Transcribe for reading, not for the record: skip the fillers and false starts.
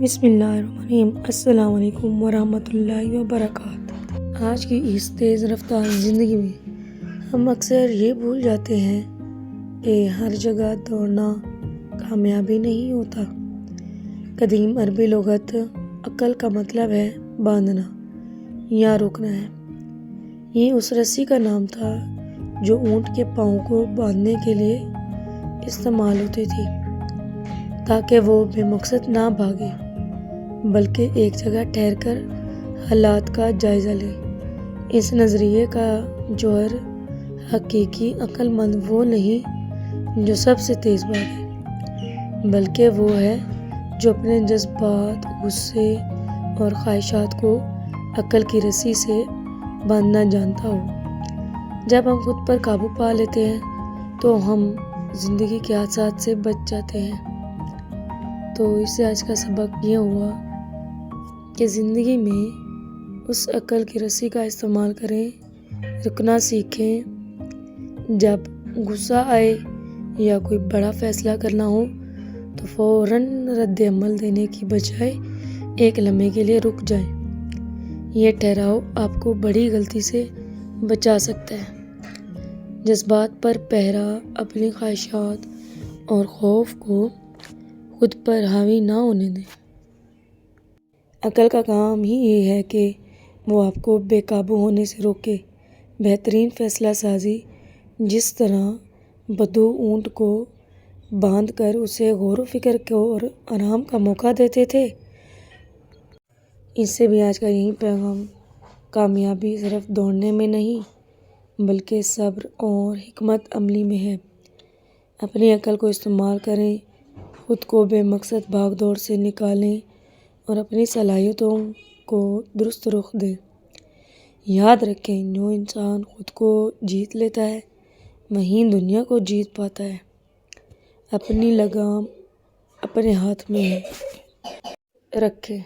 بسم اللہ الرحمن الرحیم۔ السلام علیکم ورحمۃ اللہ وبرکاتہ۔ آج کی اس تیز رفتار زندگی میں ہم اکثر یہ بھول جاتے ہیں کہ ہر جگہ دوڑنا کامیابی نہیں ہوتا۔ قدیم عربی لغت عقل کا مطلب ہے باندھنا یا روکنا ہے۔ یہ اس رسی کا نام تھا جو اونٹ کے پاؤں کو باندھنے کے لیے استعمال ہوتی تھی تاکہ وہ بے مقصد نہ بھاگے بلکہ ایک جگہ ٹھہر کر حالات کا جائزہ لے۔ اس نظریے کا جوہر حقیقی عقل مند وہ نہیں جو سب سے تیز بھاگے، بلکہ وہ ہے جو اپنے جذبات، غصے اور خواہشات کو عقل کی رسی سے باندھنا جانتا ہو۔ جب ہم خود پر قابو پا لیتے ہیں تو ہم زندگی کے حادثات سے بچ جاتے ہیں۔ تو اس سے آج کا سبق یہ ہوا کہ زندگی میں اس عقل کی رسی کا استعمال کریں، رکنا سیکھیں۔ جب غصہ آئے یا کوئی بڑا فیصلہ کرنا ہو تو فوراً رد عمل دینے کی بجائے ایک لمحے کے لیے رک جائیں۔ یہ ٹھہراؤ آپ کو بڑی غلطی سے بچا سکتا ہے۔ جذبات پر پہرا، اپنی خواہشات اور خوف کو خود پر حاوی نہ ہونے دیں۔ عقل کا کام ہی یہ ہے کہ وہ آپ کو بے قابو ہونے سے روکے۔ بہترین فیصلہ سازی جس طرح بدو اونٹ کو باندھ کر اسے غور و فکر اور آرام کا موقع دیتے تھے، اس سے بھی آج کا یہی پیغام، کامیابی صرف دوڑنے میں نہیں بلکہ صبر اور حکمت عملی میں ہے۔ اپنی عقل کو استعمال کریں، خود کو بے مقصد بھاگ دوڑ سے نکالیں اور اپنی صلاحیتوں کو درست رخ دیں۔ یاد رکھیں، جو انسان خود کو جیت لیتا ہے وہیں دنیا کو جیت پاتا ہے۔ اپنی لگام اپنے ہاتھ میں ہے، رکھیں۔